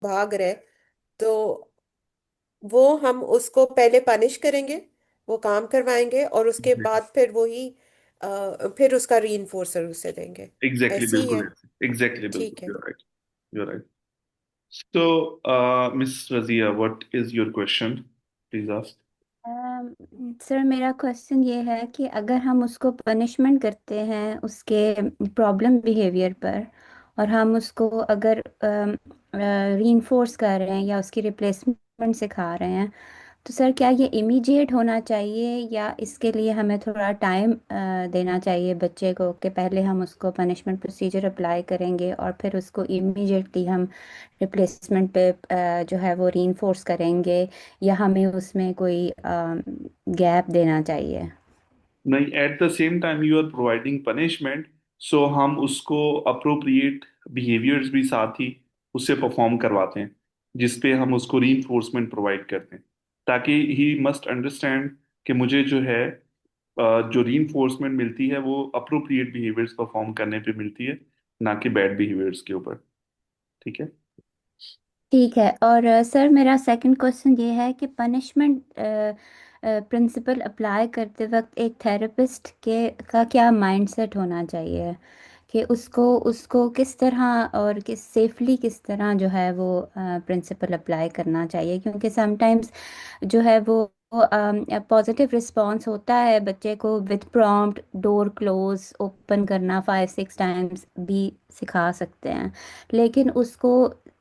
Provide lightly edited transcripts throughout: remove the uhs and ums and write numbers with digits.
भाग रहा है, तो वो हम उसको पहले पनिश करेंगे, वो काम करवाएंगे, और उसके बाद फिर वही फिर उसका रीइंफोर्सर उसे देंगे। एग्जैक्टली, ऐसे ही बिल्कुल है। ऐसे, एग्जैक्टली, ठीक बिल्कुल, है। You're right, you're right. So, Miss Razia, what is your question? Please ask. Sir मेरा क्वेश्चन ये है कि अगर हम उसको पनिशमेंट करते हैं उसके प्रॉब्लम बिहेवियर पर, और हम उसको अगर रीइंफोर्स कर रहे हैं या उसकी रिप्लेसमेंट सिखा रहे हैं, तो सर क्या ये इमीडिएट होना चाहिए, या इसके लिए हमें थोड़ा टाइम देना चाहिए बच्चे को, कि पहले हम उसको पनिशमेंट प्रोसीजर अप्लाई करेंगे और फिर उसको इमीडिएटली हम रिप्लेसमेंट पे जो है वो रीइंफोर्स करेंगे, या हमें उसमें कोई गैप देना चाहिए? नहीं, at the same time you are providing punishment, so हम उसको अप्रोप्रिएट बिहेवियर्स भी साथ ही उससे परफॉर्म करवाते हैं, जिसपे हम उसको रीइंफोर्समेंट प्रोवाइड करते हैं, ताकि ही मस्ट अंडरस्टैंड कि मुझे जो है जो रीइंफोर्समेंट मिलती है वो अप्रोप्रिएट बिहेवियर्स परफॉर्म करने पे मिलती है, ना कि बैड बिहेवियर्स के ऊपर। ठीक है। ठीक है। और सर मेरा सेकंड क्वेश्चन ये है कि पनिशमेंट प्रिंसिपल अप्लाई करते वक्त एक थेरेपिस्ट के का क्या माइंडसेट होना चाहिए, कि उसको उसको किस तरह और किस सेफली किस तरह जो है वो प्रिंसिपल अप्लाई करना चाहिए, क्योंकि समटाइम्स जो है वो पॉजिटिव रिस्पांस होता है बच्चे को with prompt door close open करना 5-6 टाइम्स भी सिखा सकते हैं, लेकिन उसको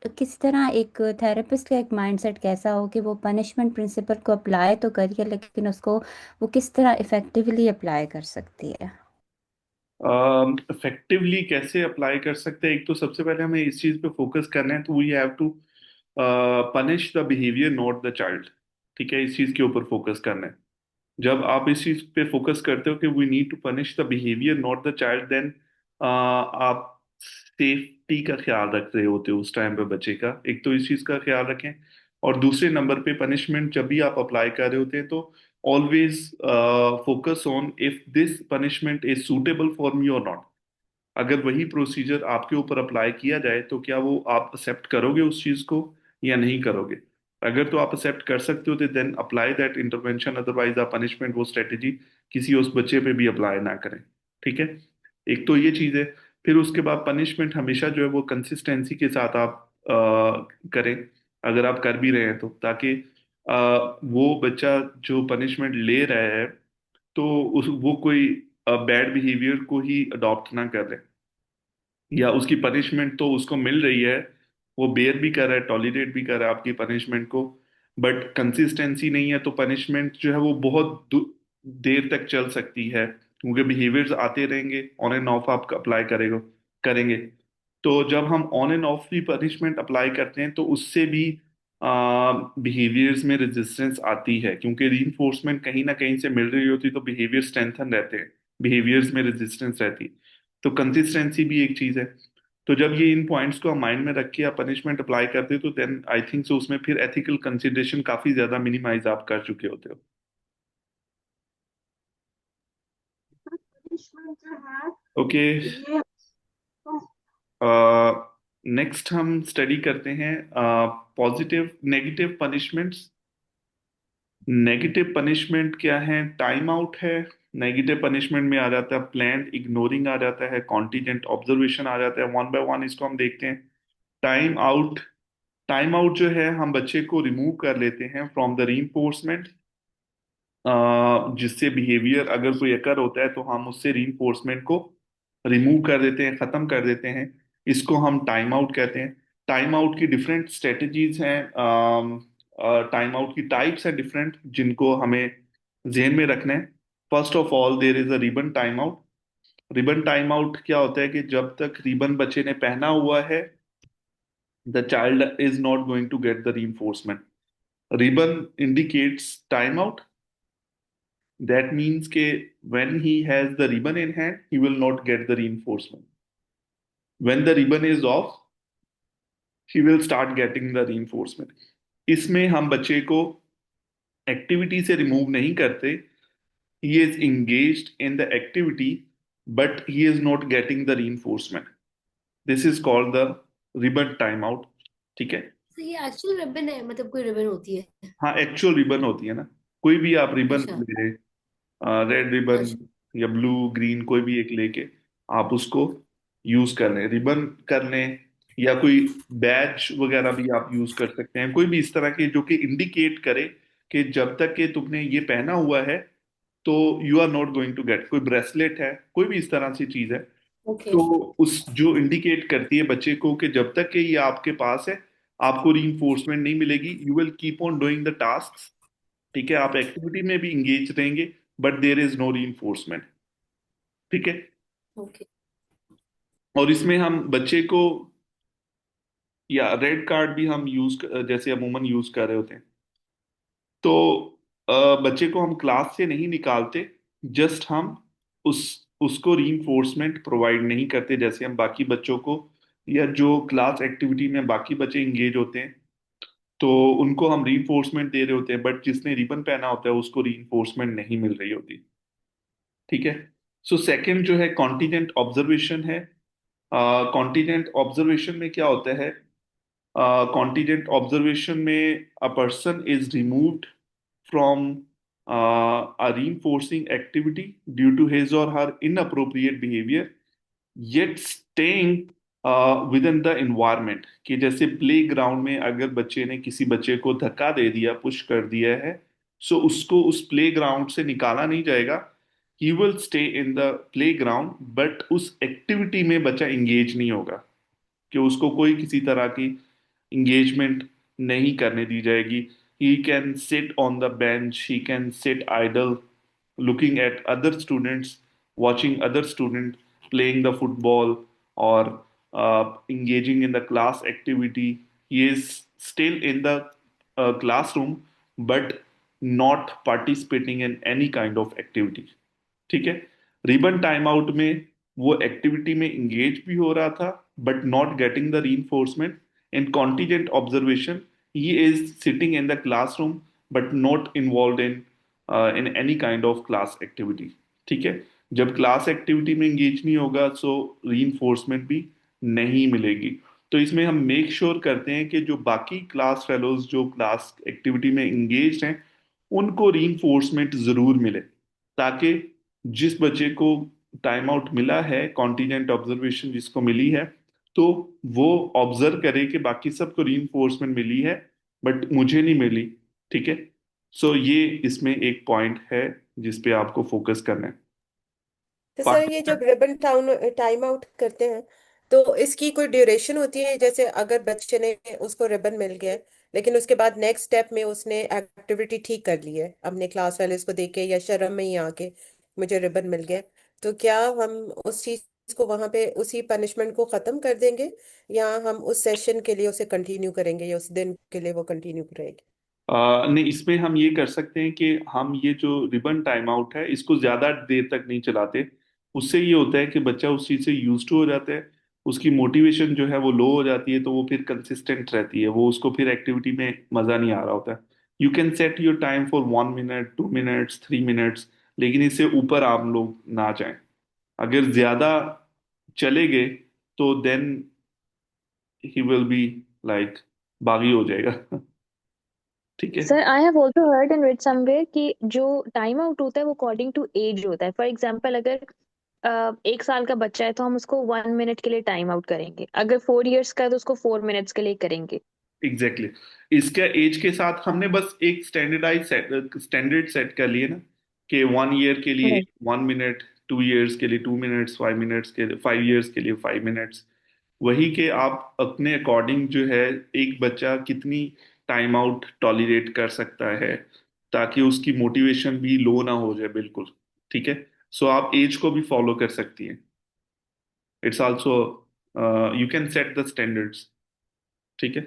किस तरह एक थेरेपिस्ट का एक माइंडसेट कैसा हो कि वो पनिशमेंट प्रिंसिपल को अप्लाई तो करिए, लेकिन उसको वो किस तरह इफेक्टिवली अप्लाई कर सकती है? इफेक्टिवली कैसे अप्लाई कर सकते हैं, एक तो सबसे पहले हमें इस चीज पे फोकस करना है, तो we have to punish the behaviour not the child. ठीक है, इस चीज के ऊपर फोकस करना है। जब आप इस चीज पे फोकस करते हो कि we need to punish the behaviour not the child, then आप सेफ्टी का ख्याल रख रहे होते हो उस टाइम पे बच्चे का, एक तो इस चीज का ख्याल रखें। और दूसरे नंबर पे पनिशमेंट जब भी आप अप्लाई कर रहे होते हैं, तो always focus on if this punishment is suitable for me और नॉट। अगर वही प्रोसीजर आपके ऊपर अप्लाई किया जाए तो क्या वो आप एक्सेप्ट करोगे उस चीज को या नहीं करोगे। अगर तो आप एक्सेप्ट कर सकते हो तो then apply that intervention, otherwise आप पनिशमेंट वो स्ट्रेटेजी किसी उस बच्चे पे भी अप्लाई ना करें। ठीक है, एक तो ये चीज है। फिर उसके बाद पनिशमेंट हमेशा जो है वो कंसिस्टेंसी के साथ आप करें, अगर आप कर भी रहे हैं तो, ताकि वो बच्चा जो पनिशमेंट ले रहा है तो उस वो कोई बैड बिहेवियर को ही अडॉप्ट ना कर ले, या उसकी पनिशमेंट तो उसको मिल रही है, वो बेयर भी कर रहा है, टॉलरेट भी कर रहा है आपकी पनिशमेंट को, बट कंसिस्टेंसी नहीं है, तो पनिशमेंट जो है वो बहुत देर तक चल सकती है, क्योंकि बिहेवियर्स आते रहेंगे, ऑन एंड ऑफ आप अप्लाई करेंगे करेंगे। तो जब हम ऑन एंड ऑफ भी पनिशमेंट अप्लाई करते हैं तो उससे भी बिहेवियर्स में रेजिस्टेंस आती है, क्योंकि रीइंफोर्समेंट कहीं ना कहीं से मिल रही होती है, तो बिहेवियर स्ट्रेंथन रहते हैं, बिहेवियर्स में रेजिस्टेंस रहती है। तो कंसिस्टेंसी भी एक चीज है। तो जब ये इन पॉइंट्स को माइंड में रख के आप पनिशमेंट अप्लाई करते हो तो देन आई थिंक सो उसमें फिर एथिकल कंसिडरेशन काफी ज्यादा मिनिमाइज आप कर चुके होते हो। पनिशमेंट जो है ओके। ये नेक्स्ट हम स्टडी करते हैं positive negative punishments. Negative punishment क्या है? टाइम आउट है। नेगेटिव पनिशमेंट में आ जाता है प्लान्ड इग्नोरिंग, आ जाता है कॉन्टीजेंट ऑब्जर्वेशन, आ जाता है। वन बाय वन इसको हम देखते हैं। Time out. टाइम आउट जो है हम बच्चे को रिमूव कर लेते हैं फ्रॉम द रीइंफोर्समेंट, जिससे बिहेवियर अगर कोई अकर होता है तो हम उससे रीइंफोर्समेंट को रिमूव कर देते हैं, खत्म कर देते हैं। इसको हम टाइम आउट कहते हैं। टाइम आउट की डिफरेंट स्ट्रेटजीज हैं, टाइम आउट की टाइप्स हैं डिफरेंट, जिनको हमें जेहन में रखना है। First of all there is a ribbon time out. Ribbon time out क्या होता है कि जब तक रिबन बच्चे ने पहना हुआ है, the child is not going to get the reinforcement. Ribbon indicates timeout. That means ke when he has the ribbon in hand, he will not get the reinforcement. When the ribbon is off, he will start getting the reinforcement. इसमें हम बच्चे को activity से remove नहीं करते। He is engaged in the activity, but he is not getting the reinforcement. This is called the ribbon timeout. ठीक है। तो ये एक्चुअल रिबन है, मतलब कोई रिबन होती है? हाँ, एक्चुअल रिबन होती है ना। कोई भी आप रिबन अच्छा। ले, रेड रिबन अच्छा। या ब्लू ग्रीन कोई भी एक लेके आप उसको यूज कर लें, रिबन कर लें। या कोई बैच वगैरह भी आप यूज कर सकते हैं, कोई भी इस तरह के जो कि इंडिकेट करे कि जब तक कि तुमने ये पहना हुआ है तो you are not going to get. कोई ब्रेसलेट है, कोई भी इस तरह की चीज है, ओके। तो उस जो इंडिकेट करती है बच्चे को कि जब तक कि ये आपके पास है आपको रीइंफोर्समेंट नहीं मिलेगी, you will keep on doing the task. ठीक है, आप एक्टिविटी में भी इंगेज रहेंगे but there is no reinforcement. ठीक है। ओके। और इसमें हम बच्चे को, या रेड कार्ड भी हम यूज जैसे अमूमन यूज कर रहे होते हैं, तो बच्चे को हम क्लास से नहीं निकालते, जस्ट हम उस उसको रीइंफोर्समेंट प्रोवाइड नहीं करते जैसे हम बाकी बच्चों को, या जो क्लास एक्टिविटी में बाकी बच्चे इंगेज होते हैं तो उनको हम रीइंफोर्समेंट दे रहे होते हैं, बट जिसने रिबन पहना होता है उसको रीइंफोर्समेंट नहीं मिल रही होती। ठीक है। सो सेकंड जो है कॉन्टिजेंट ऑब्जर्वेशन है। कॉन्टिजेंट ऑब्जर्वेशन में क्या होता है? कॉन्टिजेंट ऑब्जर्वेशन में a person is removed from a reinforcing activity due to his or her inappropriate behavior, yet staying with in the environment. कि जैसे प्ले ग्राउंड में अगर बच्चे ने किसी बच्चे को धक्का दे दिया, पुश कर दिया है, सो उसको उस प्ले ग्राउंड से निकाला नहीं जाएगा। He will stay in the play ground, but उस एक्टिविटी में बच्चा इंगेज नहीं होगा, कि उसको कोई किसी तरह की इंगेजमेंट नहीं करने दी जाएगी। He can sit on the bench, he can sit idle looking at other students, watching other student playing the football, or engaging in the class activity. He is still in the classroom but not participating in any kind of activity. ठीक है। Ribbon time out में वो activity में engage भी हो रहा था but not getting the reinforcement. In contingent observation he is sitting in the classroom but not involve in any kind of class activity. ठीक है। जब क्लास एक्टिविटी में इंगेज नहीं होगा सो रीइंफोर्समेंट भी नहीं मिलेगी। तो इसमें हम मेक श्योर करते हैं कि जो बाकी क्लास फेलोज जो क्लास एक्टिविटी में इंगेज हैं उनको रीइंफोर्समेंट जरूर मिले, ताकि जिस बच्चे को टाइम आउट मिला है, कॉन्टीजेंट ऑब्जर्वेशन जिसको मिली है, तो वो ऑब्जर्व करे कि बाकी सबको रीइंफोर्समेंट मिली है बट मुझे नहीं मिली। ठीक है। सो ये इसमें एक पॉइंट है जिस पे आपको फोकस करना है। तो सर ये पार्टिसिपेंट। जब रिबन टाइम आउट करते हैं तो इसकी कोई ड्यूरेशन होती है? जैसे अगर बच्चे ने, उसको रिबन मिल गया है, लेकिन उसके बाद नेक्स्ट स्टेप में उसने एक्टिविटी ठीक कर ली है अपने क्लास वाले इसको देख के या शर्म में ही आके, मुझे रिबन मिल गया है, तो क्या हम उस चीज को वहां पे उसी पनिशमेंट को खत्म कर देंगे, या हम उस सेशन के लिए उसे कंटिन्यू करेंगे, या उस दिन के लिए वो कंटिन्यू रहेगी? नहीं, इसमें हम ये कर सकते हैं कि हम ये जो रिबन टाइम आउट है इसको ज्यादा देर तक नहीं चलाते। उससे ये होता है कि बच्चा उस चीज से यूज टू हो जाता है, उसकी मोटिवेशन जो है वो लो हो जाती है, तो वो फिर कंसिस्टेंट रहती है, वो उसको फिर एक्टिविटी में मजा नहीं आ रहा होता है। You can set your time for 1 minute, 2 minutes, 3 minutes, लेकिन इससे ऊपर आप लोग ना जाएं। अगर ज्यादा चले गए तो then he will be like बागी हो जाएगा। ठीक है। Sir I have also heard and read somewhere कि जो टाइम आउट होता है वो अकॉर्डिंग टू एज होता है। फॉर एग्जाम्पल अगर 1 साल का बच्चा है तो हम उसको 1 मिनट के लिए टाइम आउट करेंगे, अगर 4 इयर्स का है तो उसको 4 मिनट्स के लिए करेंगे। Exactly exactly। इसके एज के साथ हमने बस एक स्टैंडर्ड सेट कर लिए ना, कि 1 ईयर के लिए राइट। 1 मिनट, 2 इयर्स के लिए 2 मिनट्स, 5 मिनट्स के 5 इयर्स के लिए 5 मिनट्स। वही के आप अपने अकॉर्डिंग जो है एक बच्चा कितनी टाइम आउट टॉलरेट कर सकता है, ताकि उसकी मोटिवेशन भी लो ना हो जाए बिल्कुल। ठीक है। सो आप एज को भी फॉलो कर सकती हैं। It's also, you can set the standards. ठीक है।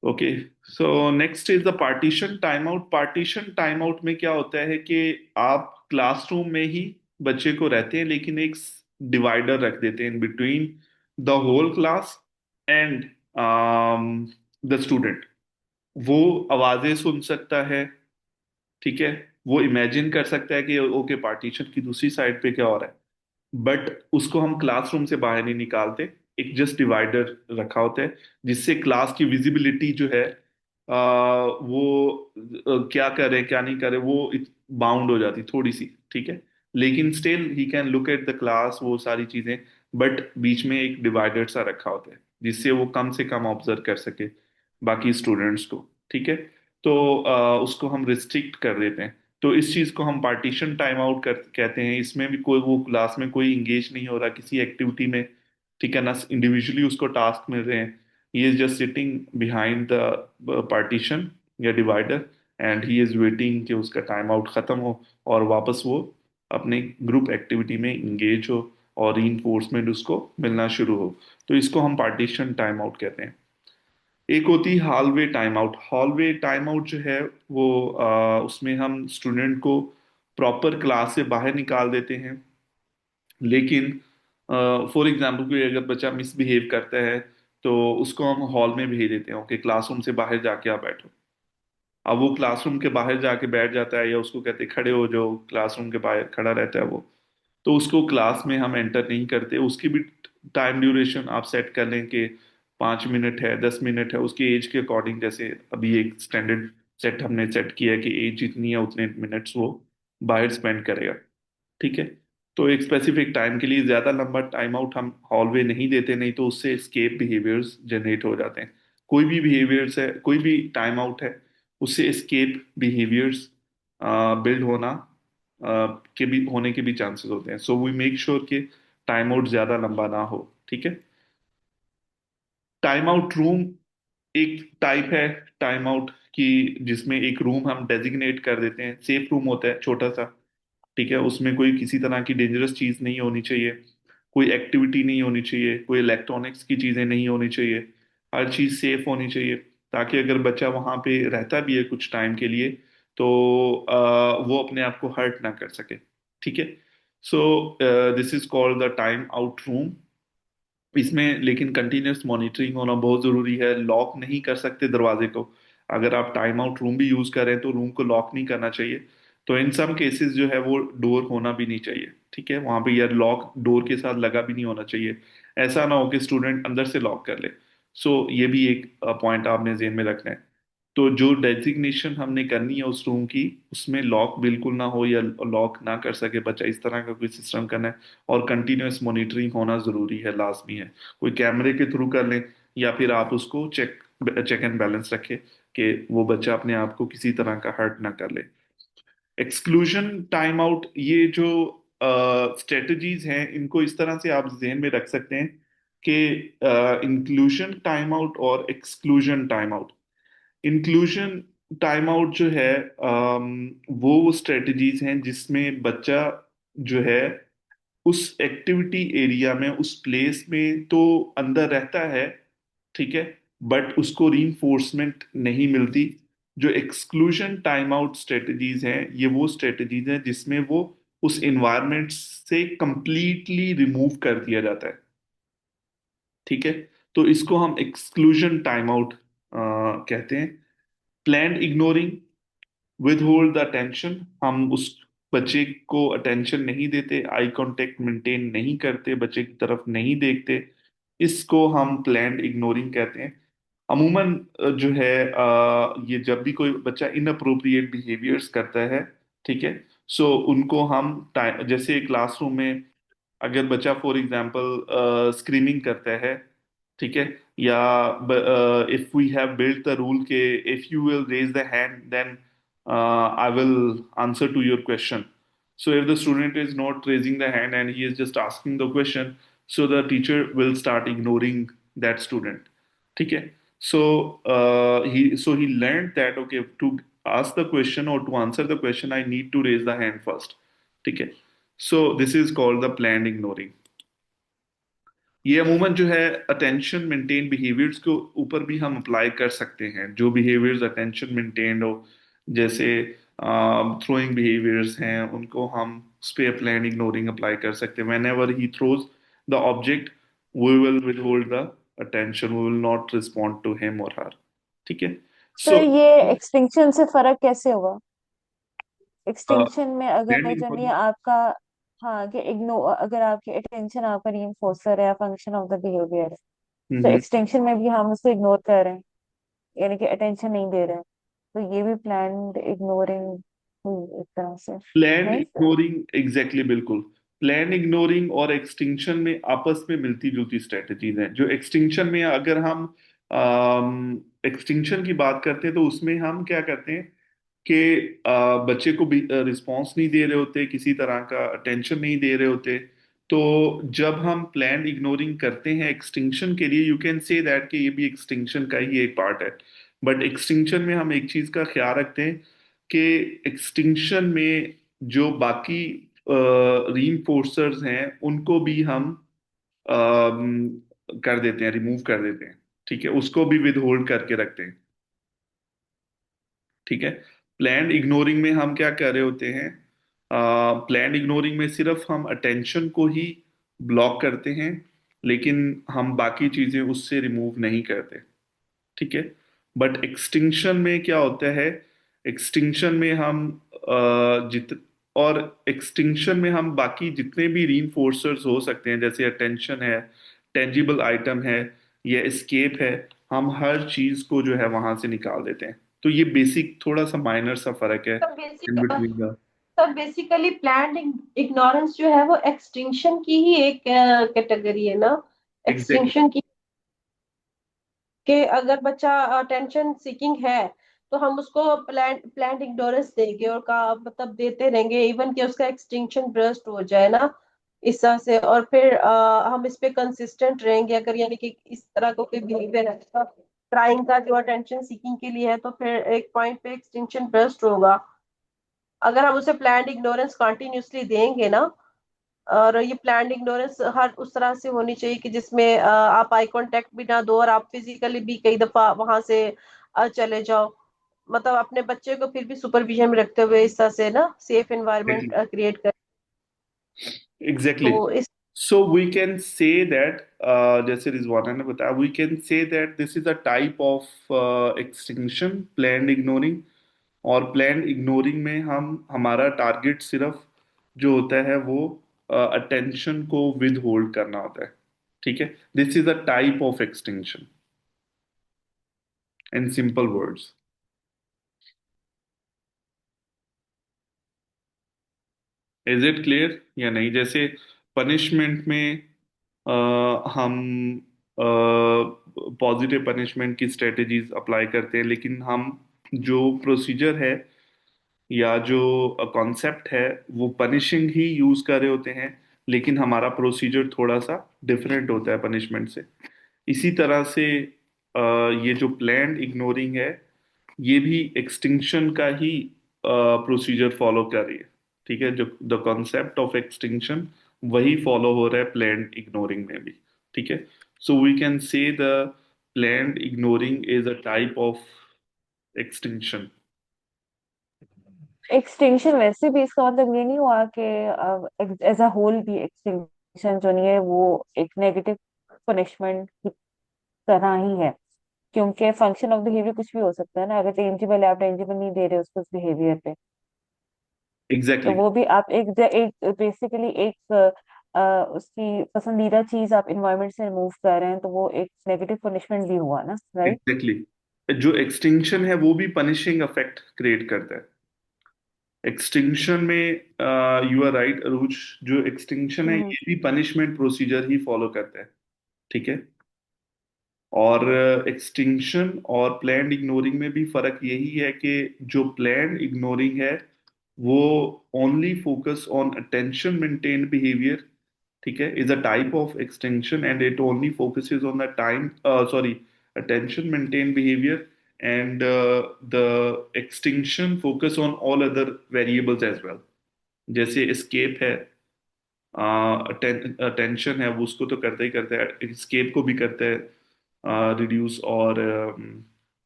Okay. So next is the partition time out. Partition time out में क्या होता है कि आप क्लासरूम में ही बच्चे को रहते हैं, लेकिन एक डिवाइडर रख देते हैं in between the whole class and the student. वो आवाजें सुन सकता है। ठीक है। वो इमेजिन कर सकता है कि ओके पार्टीशन की दूसरी साइड पे क्या हो रहा है, बट उसको हम क्लासरूम से बाहर नहीं निकालते। एक जस्ट डिवाइडर रखा होता है जिससे क्लास की विजिबिलिटी जो है वो क्या करे क्या नहीं करे वो बाउंड हो जाती थोड़ी सी, ठीक है। लेकिन still he can look at the class, वो सारी चीजें, बट बीच में एक डिवाइडर सा रखा होता है जिससे वो कम से कम ऑब्जर्व कर सके बाकी स्टूडेंट्स को, ठीक है। तो उसको हम रिस्ट्रिक्ट कर देते हैं। तो इस चीज को हम पार्टीशन टाइम आउट कर कहते हैं। इसमें भी कोई वो क्लास में कोई इंगेज नहीं हो रहा किसी एक्टिविटी में, ठीक है ना, इंडिविजुअली उसको टास्क मिल रहे हैं। He is just sitting behind the partition या divider and he is waiting कि उसका टाइम आउट खत्म हो और वापस वो अपने ग्रुप एक्टिविटी में इंगेज हो और रीइंफोर्समेंट उसको मिलना शुरू हो। तो इसको हम पार्टीशन टाइम आउट कहते हैं। एक होती है hallway time out. Hallway time out जो है वो उसमें हम स्टूडेंट को प्रॉपर क्लास से बाहर निकाल देते हैं। लेकिन फॉर एग्जाम्पल कोई अगर बच्चा मिसबिहेव करता है तो उसको हम हॉल में भेज देते हैं, ओके क्लासरूम से बाहर जाके आप बैठो। अब वो क्लासरूम के बाहर जाके बैठ जाता है या उसको कहते हैं खड़े हो, जो क्लासरूम के बाहर खड़ा रहता है वो, तो उसको क्लास में हम एंटर नहीं करते। उसकी भी टाइम ड्यूरेशन आप सेट कर लें कि 5 मिनट है, 10 मिनट है, उसकी एज के अकॉर्डिंग। जैसे अभी एक स्टैंडर्ड सेट हमने सेट किया है कि एज जितनी है उतने मिनट्स वो बाहर स्पेंड करेगा, ठीक है। तो एक स्पेसिफिक टाइम के लिए ज्यादा लंबा टाइम आउट हम हॉलवे नहीं देते, नहीं तो उससे एस्केप बिहेवियर्स जनरेट हो जाते हैं। कोई भी बिहेवियर्स है, कोई भी टाइम आउट है, उससे एस्केप बिहेवियर्स बिल्ड होना के भी होने के भी चांसेस होते हैं। सो वी मेक श्योर कि टाइम आउट ज्यादा लंबा ना हो, ठीक है। टाइम आउट रूम एक टाइप है टाइम आउट की, जिसमें एक रूम हम डेजिग्नेट कर देते हैं। सेफ रूम होता है छोटा सा, ठीक है। उसमें कोई किसी तरह की डेंजरस चीज नहीं होनी चाहिए, कोई एक्टिविटी नहीं होनी चाहिए, कोई इलेक्ट्रॉनिक्स की चीजें नहीं होनी चाहिए। हर चीज सेफ होनी चाहिए ताकि अगर बच्चा वहां पे रहता भी है कुछ टाइम के लिए तो वो अपने आप को हर्ट ना कर सके, ठीक है। So this is called the time out room. इसमें लेकिन कंटिन्यूस मॉनिटरिंग होना बहुत जरूरी है। लॉक नहीं कर सकते दरवाजे को। अगर आप टाइम आउट रूम भी यूज करें तो रूम को लॉक नहीं करना चाहिए। तो इन सम केसेस जो है वो डोर होना भी नहीं चाहिए, ठीक है। वहां पे यार लॉक डोर के साथ लगा भी नहीं होना चाहिए। ऐसा ना हो कि स्टूडेंट अंदर से लॉक कर ले। सो ये भी एक पॉइंट आपने जेन में रखना है। तो जो डेजिग्नेशन हमने करनी है उस रूम की, उसमें लॉक बिल्कुल ना हो या लॉक ना कर सके बच्चा, इस तरह का कोई सिस्टम करना है। और कंटिन्यूस मॉनिटरिंग होना जरूरी है, लाजमी है। कोई कैमरे के थ्रू कर लें या फिर आप उसको चेक चेक एंड बैलेंस रखें कि वो बच्चा अपने आप को किसी तरह का हर्ट ना कर ले। एक्सक्लूजन टाइम आउट, ये जो स्ट्रेटजीज हैं इनको इस तरह से आप जहन में रख सकते हैं कि इंक्लूजन टाइम आउट और exclusion time out. Inclusion time out जो है वो स्ट्रेटजीज हैं जिसमें बच्चा जो है उस एक्टिविटी एरिया में, उस प्लेस में तो अंदर रहता है, ठीक है, बट उसको रीइंफोर्समेंट नहीं मिलती। जो एक्सक्लूजन टाइम आउट स्ट्रेटजीज हैं ये वो स्ट्रेटजीज हैं जिसमें वो उस एनवायरनमेंट से कंप्लीटली रिमूव कर दिया जाता है, ठीक है। तो इसको हम एक्सक्लूजन टाइम आउट कहते हैं। Planned ignoring, with hold the attention, हम उस बच्चे को अटेंशन नहीं देते, आई कांटेक्ट मेंटेन नहीं करते, बच्चे की तरफ नहीं देखते, इसको हम प्लान्ड इग्नोरिंग कहते हैं। अमूमन जो है ये जब भी कोई बच्चा इनअप्रोप्रिएट बिहेवियर्स करता है, ठीक है, सो उनको हम जैसे क्लासरूम में अगर बच्चा फॉर एग्जांपल स्क्रीमिंग करता है, ठीक है, या if we have built the rule के if you will raise the hand then I will answer to your question. So if the student is not raising the hand and he is just asking the question, so the teacher will start ignoring that student, ठीक है। So he learned that okay, to ask the question or to answer the question I need to raise the hand first, ठीक है। So this is called the planned ignoring. ये अमूमन जो है attention maintain behaviours के ऊपर भी हम अप्लाई कर सकते हैं। जो बिहेवियर्स अटेंशन मेंटेन्ड हो, जैसे थ्रोइंग बिहेवियर्स हैं, उनको हम उस पे प्लान्ड इग्नोरिंग अप्लाई कर सकते हैं। Whenever he throws the object we will withhold the attention, we will not respond to him और हर, ठीक है। सर सो ये एक्सटिंक्शन से फर्क कैसे होगा? एक्सटिंक्शन में अगर प्लान्ड जब ये इग्नोरिंग आपका हाँ कि इग्नोर, अगर आपकी अटेंशन आपका रीइंफोर्सर है, फंक्शन ऑफ द बिहेवियर, तो हम्म। एक्सटेंशन में भी हम उसको इग्नोर कर रहे हैं, यानी कि अटेंशन नहीं दे रहे हैं, तो ये भी प्लान्ड इग्नोरिंग हुई एक तरह से, प्लान नहीं सर? इग्नोरिंग, एग्जैक्टली, बिल्कुल। प्लान इग्नोरिंग और एक्सटिंक्शन में आपस में मिलती जुलती स्ट्रेटजीज हैं। जो एक्सटिंक्शन में अगर हम एक्सटिंक्शन की बात करते हैं तो उसमें हम क्या करते हैं कि बच्चे को भी रिस्पॉन्स नहीं दे रहे होते, किसी तरह का अटेंशन नहीं दे रहे होते। तो जब हम प्लान इग्नोरिंग करते हैं एक्सटिंक्शन के लिए, यू कैन से दैट कि ये भी एक्सटिंक्शन का ही एक पार्ट है। बट एक्सटिंक्शन में हम एक चीज का ख्याल रखते हैं कि एक्सटिंक्शन में जो बाकी रीइंफोर्सर्स हैं उनको भी हम कर देते हैं, रिमूव कर देते हैं। ठीक है, उसको भी विद होल्ड करके रखते हैं। ठीक है। प्लान इग्नोरिंग में हम क्या कर रहे होते हैं? प्लान इग्नोरिंग में सिर्फ हम अटेंशन को ही ब्लॉक करते हैं, लेकिन हम बाकी चीजें उससे रिमूव नहीं करते। ठीक है। बट एक्सटिंक्शन में क्या होता है? एक्सटिंक्शन में हम जित और एक्सटिंक्शन में हम बाकी जितने भी रीइंफोर्सर्स हो सकते हैं, जैसे अटेंशन है, टेंजिबल आइटम है, या एस्केप है, हम हर चीज को जो है वहां से निकाल देते हैं। तो ये बेसिक थोड़ा सा माइनर सा फर्क है सब इन बेसिक बिटवीन द। सब बेसिकली प्लान्ड इग्नोरेंस जो है वो एक्सटिंक्शन की ही एक कैटेगरी है ना। एग्जैक्टली। एक्सटिंक्शन की कि अगर बच्चा अटेंशन सीकिंग है तो हम उसको प्लान्ड इग्नोरेंस देंगे और का मतलब देते रहेंगे इवन कि उसका एक्सटिंक्शन ब्रस्ट हो जाए ना इस तरह से। और फिर हम इस पे कंसिस्टेंट रहेंगे अगर यानी कि इस तरह का कोई बिहेवियर है ट्राइंग का जो अटेंशन सीकिंग के लिए है तो फिर एक पॉइंट पे एक्सटिंक्शन ब्रस्ट होगा। अगर हम उसे प्लान्ड इग्नोरेंस कंटिन्यूसली देंगे ना, और ये प्लान्ड इग्नोरेंस हर उस तरह से होनी चाहिए कि जिसमें आप आई कांटेक्ट भी ना दो और आप फिजिकली भी कई दफा वहां से चले जाओ। मतलब अपने बच्चे को फिर भी सुपरविजन में रखते हुए इस तरह से ना सेफ एनवायरनमेंट क्रिएट कर। एग्जैक्टली। तो इस so we can say that, जैसे रिजवाना ने बताया, we can say that this is a type of extinction, plan ignoring. और प्लान इग्नोरिंग में हम हमारा टारगेट सिर्फ जो होता है वो अटेंशन को विद होल्ड करना होता है। ठीक है। This is a type of extinction in simple words. Is it clear या नहीं? जैसे पनिशमेंट में हम पॉजिटिव पनिशमेंट की स्ट्रेटेजीज अप्लाई करते हैं, लेकिन हम जो प्रोसीजर है या जो कॉन्सेप्ट है वो पनिशिंग ही यूज कर रहे होते हैं, लेकिन हमारा प्रोसीजर थोड़ा सा डिफरेंट होता है पनिशमेंट से। इसी तरह से ये जो प्लान्ड इग्नोरिंग है, ये भी एक्सटिंक्शन का ही प्रोसीजर फॉलो कर रही है। ठीक है, जो द कॉन्सेप्ट ऑफ एक्सटिंक्शन वही फॉलो हो रहा है प्लान्ड इग्नोरिंग में भी। ठीक है। So we can say the planned ignoring is a type of extinction. Extinction वैसे भी इसका मतलब ये नहीं हुआ कि एज अ होल भी एक्सटिंक्शन जो नहीं है वो एक नेगेटिव पनिशमेंट की तरह ही है, क्योंकि फंक्शन ऑफ बिहेवियर कुछ भी हो सकता है ना, अगर टेंजिबल है, आप टेंजिबल नहीं दे रहे उसको उस बिहेवियर पे, तो एग्जैक्टली। वो भी आप एक बेसिकली एक उसकी पसंदीदा चीज आप इन्वायरमेंट से रिमूव कर रहे हैं, तो वो एक नेगेटिव पनिशमेंट भी हुआ ना, राइट? एग्जैक्टली। जो एक्सटिंक्शन है वो भी पनिशिंग इफेक्ट क्रिएट करता है। एक्सटिंक्शन में यू आर राइट अरूज, जो एक्सटिंक्शन है हम्म। ये भी पनिशमेंट प्रोसीजर ही फॉलो करता है। ठीक है। और एक्सटिंक्शन और प्लान्ड इग्नोरिंग में भी फर्क यही है कि जो प्लान्ड इग्नोरिंग है वो only focus on attention maintained behaviour, ठीक है, is a type of extinction and it only focuses on the time, sorry, attention maintained behaviour. And the extinction focus on all other variables as well. जैसे escape है, attention है, वो उसको तो करता ही करता है, एस्केप को भी करता है रिड्यूस। और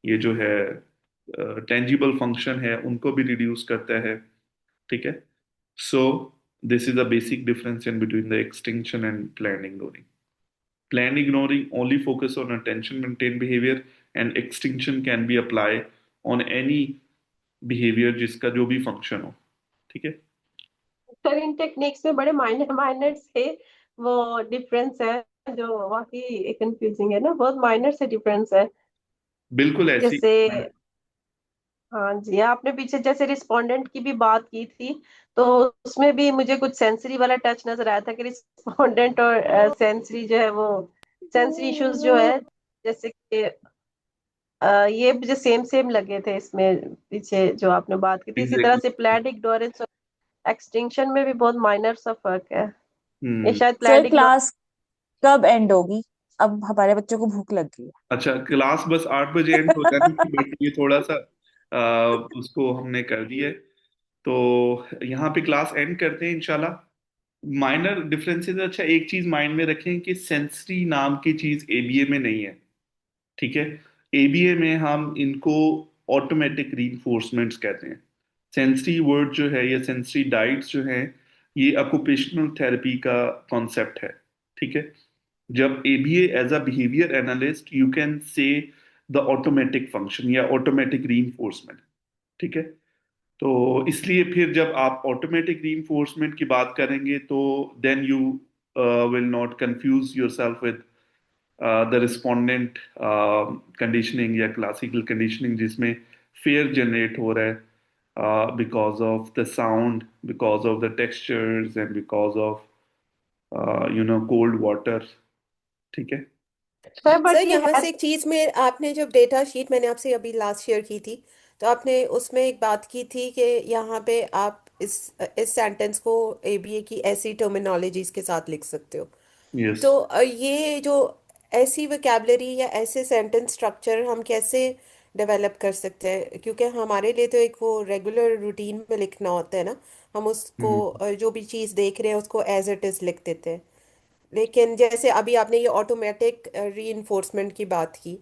ये जो है टेंजिबल फंक्शन है उनको भी रिड्यूस करता है। ठीक है। So this is a basic difference in between the extinction and plan ignoring. Plan ignoring only focus on attention maintain behaviour, and extinction can be apply on any behaviour जिसका जो भी फंक्शन हो। ठीक है। सर इन techniques में बड़े minor minor से वो डिफरेंस है जो वाकई कंफ्यूजिंग है ना, बहुत माइनर से डिफरेंस है। बिल्कुल ऐसी। जैसे हाँ जी, आपने पीछे जैसे रिस्पोंडेंट की भी बात की थी, तो उसमें भी मुझे कुछ सेंसरी वाला टच नजर आया था कि रिस्पोंडेंट और सेंसरी जो है वो सेंसरी इश्यूज जो है, जैसे कि ये मुझे सेम सेम लगे थे इसमें पीछे जो आपने बात की थी। इसी तरह एग्जैक्टली। से प्लैंड इग्नोरेंस और एक्सटिंक्शन में भी बहुत माइनर सा फर्क है। ये हम्म। शायद सर प्लैंड इग्नोरेंस। क्लास कब एंड होगी? अब हमारे बच्चों को भूख लग गई है। अच्छा, क्लास बस 8 बजे एंड हो जानी थी, बट ये थोड़ा सा उसको हमने कर दिया है। तो यहाँ पे क्लास एंड करते हैं इंशाल्लाह। माइनर डिफरेंसेस, अच्छा एक चीज माइंड में रखें कि सेंसरी नाम की चीज एबीए में नहीं है। ठीक है। एबीए में हम इनको ऑटोमेटिक रीइंफोर्समेंट्स कहते हैं। सेंसरी वर्ड जो है या सेंसरी डाइट्स जो है, ये ऑक्यूपेशनल थेरेपी का कॉन्सेप्ट है। ठीक है। जब ABA as a behaviour analyst you can say the automatic function या ऑटोमेटिक रीइंफोर्समेंट। ठीक है। तो इसलिए फिर जब आप ऑटोमेटिक रीइंफोर्समेंट की बात करेंगे तो then you will not confuse yourself with the respondent conditioning या क्लासिकल कंडीशनिंग, जिसमें फेयर जनरेट हो रहा है because of the sound, because of the textures and because of cold water. ठीक है। सर सर बट ये यहाँ है। से एक चीज में आपने जब डेटा शीट मैंने आपसे अभी लास्ट शेयर की थी, तो आपने उसमें एक बात की थी कि यहाँ पे आप इस सेंटेंस को एबीए की ऐसी टर्मिनोलॉजीज के साथ लिख सकते हो। यस। तो ये जो ऐसी वोकैबलरी या ऐसे सेंटेंस स्ट्रक्चर हम कैसे डेवलप कर सकते हैं, क्योंकि हमारे लिए तो एक वो रेगुलर रूटीन में लिखना होता है ना। हम उसको जो भी चीज़ देख रहे हैं उसको एज इट इज़ लिख देते हैं। लेकिन जैसे अभी आपने ये ऑटोमेटिक रीइंफोर्समेंट की बात की,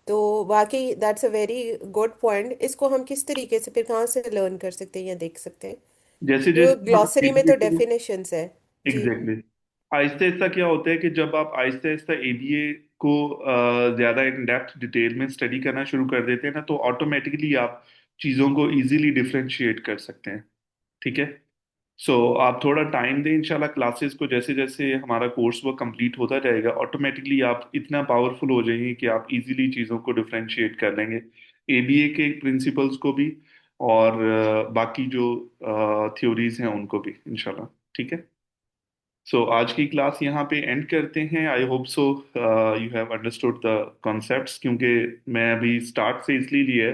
तो वाकई that's a very good point. इसको हम किस तरीके से फिर कहाँ से लर्न कर सकते हैं या देख सकते हैं? जैसे जो जैसे आप ग्लॉसरी में एबीए तो को, डेफिनेशंस है। जी। एग्जैक्टली, आहिस्ता आहिस्ता क्या होता है कि जब आप आहिस्ता आहिस्ता एबीए को ज्यादा इन डेप्थ डिटेल में स्टडी करना शुरू कर देते हैं ना, तो ऑटोमेटिकली आप चीजों को इजीली डिफरेंशिएट कर सकते हैं। ठीक है। सो आप थोड़ा टाइम दें इंशाल्लाह, क्लासेस को जैसे जैसे हमारा कोर्स वो कंप्लीट होता जाएगा, ऑटोमेटिकली आप इतना पावरफुल हो जाएंगे कि आप इजीली चीज़ों को डिफरेंशिएट कर लेंगे, एबीए के प्रिंसिपल्स को भी और बाकी जो थ्योरीज हैं उनको भी इंशाल्लाह। ठीक है। सो आज की क्लास यहाँ पे एंड करते हैं। I hope so you have understood the concepts, क्योंकि मैं अभी स्टार्ट से इसलिए लिया है,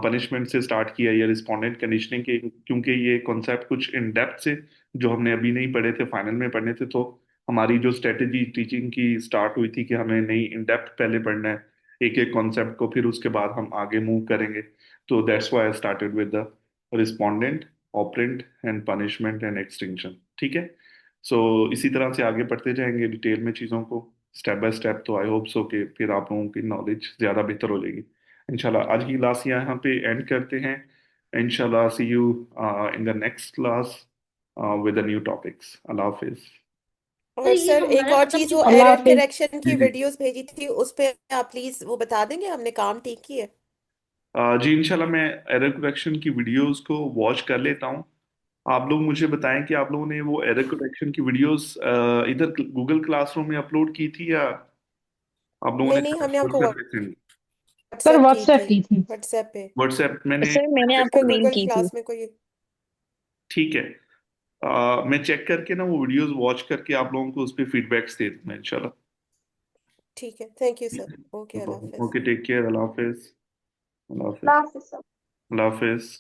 पनिशमेंट से स्टार्ट किया या रिस्पोंडेंट कंडीशनिंग के, क्योंकि ये कॉन्सेप्ट कुछ इन डेप्थ से जो हमने अभी नहीं पढ़े थे फाइनल में पढ़ने थे। तो हमारी जो स्ट्रेटेजी टीचिंग की स्टार्ट हुई थी कि हमें नहीं इन डेप्थ पहले पढ़ना है एक एक कॉन्सेप्ट को, फिर उसके बाद हम आगे मूव करेंगे। तो that's why I started with the respondent, operant and punishment and extinction. ठीक है। सो इसी तरह से आगे बढ़ते जाएंगे डिटेल में चीज़ों को, स्टेप बाय स्टेप। तो आई होप सो कि फिर आप लोगों की नॉलेज ज़्यादा बेहतर हो जाएगी इंशाल्लाह। आज की क्लास यहाँ पे एंड करते हैं इंशाल्लाह। See you in the next class with the new topics. अल्लाह हाफिज। सर और ये सर एक हमारा और मतलब चीज, जो वो अल्लाह एरर हाफिज। करेक्शन जी की जी। वीडियोस भेजी थी उस पे आप प्लीज वो बता देंगे हमने काम ठीक किया है? जी इंशाल्लाह, मैं एरर करेक्शन की वीडियोस को वॉच कर लेता हूँ। आप लोग मुझे बताएं कि आप लोगों ने वो एरर करेक्शन की वीडियोस इधर गूगल क्लासरूम में अपलोड की थी या आप लोगों नहीं ने नहीं, हमने आपको व्हाट्सएप सर व्हाट्सएप की व्हाट्सएप थी। की थी। व्हाट्सएप पे। व्हाट्सएप मैंने। सर मैंने आपको लिंक गूगल की थी। क्लास में कोई। ठीक है। मैं चेक करके ना वो वीडियोस वॉच करके आप लोगों को उस पर फीडबैक्स दे दूंगा इंशाल्लाह। ठीक है, थैंक यू सर। ओके, अल्लाह हाफिज। Okay, take care. अल्लाह हाफिज। अल्लाह हाफिज। क्लास अल्लाह हाफिज।